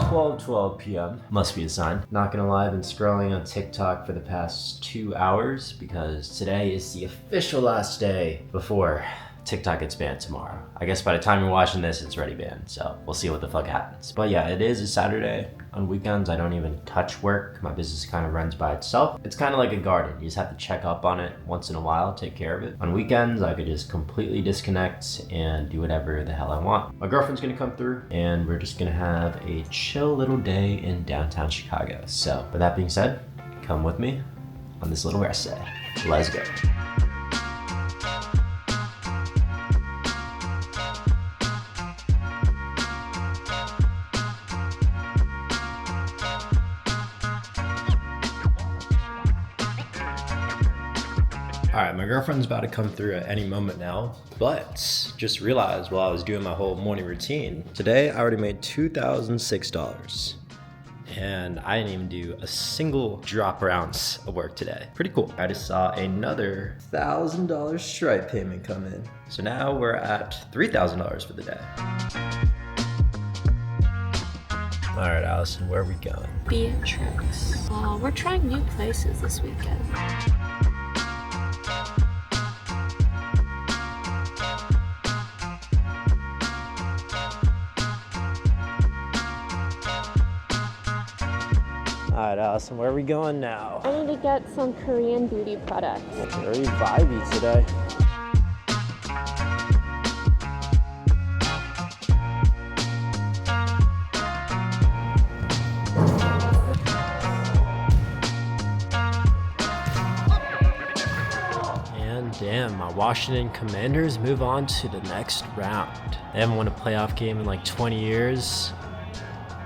12:12 p.m. Must be a sign. Not gonna lie, I've been scrolling on TikTok for the past 2 hours because today is the official last day before TikTok gets banned tomorrow. I guess by the time you're watching this, it's already banned, so we'll see what the fuck happens. But yeah, it is a Saturday. On weekends, I don't even touch work. My business kind of runs by itself. It's kind of like a garden. You just have to check up on it once in a while, take care of it. On weekends, I could just completely disconnect and do whatever the hell I want. My girlfriend's gonna come through and we're just gonna have a chill little day in downtown Chicago. So with that being said, come with me on this little rest day. Let's go. All right, my girlfriend's about to come through at any moment now, but just realized while I was doing my whole morning routine, today I already made $2,006. And I didn't even do a single drop or ounce of work today. Pretty cool. I just saw another $1,000 Stripe payment come in. So now we're at $3,000 for the day. All right, Allison, where are we going? Beatrix. We're trying new places this weekend. All right, Allison, where are we going now? I need to get some Korean beauty products. Very vibey today. And damn, my Washington Commanders move on to the next round. They haven't won a playoff game in like 20 years.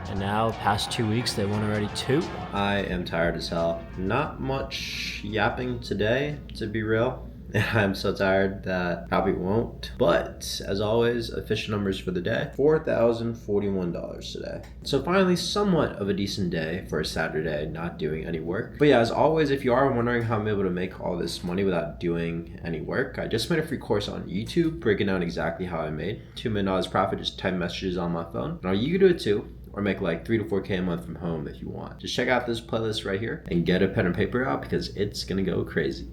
And now, past 2 weeks, they won already 2. I am tired as hell. Not much yapping today, to be real. I'm so tired that probably won't. But, as always, official numbers for the day. $4,041 today. So finally, somewhat of a decent day for a Saturday, not doing any work. But yeah, as always, if you are wondering how I'm able to make all this money without doing any work, I just made a free course on YouTube breaking down exactly how I made $2 million profit, just type messages on my phone. Now, you can do it too. Or make like 3 to 4K a month from home if you want. Just check out this playlist right here and get a pen and paper out because it's gonna go crazy.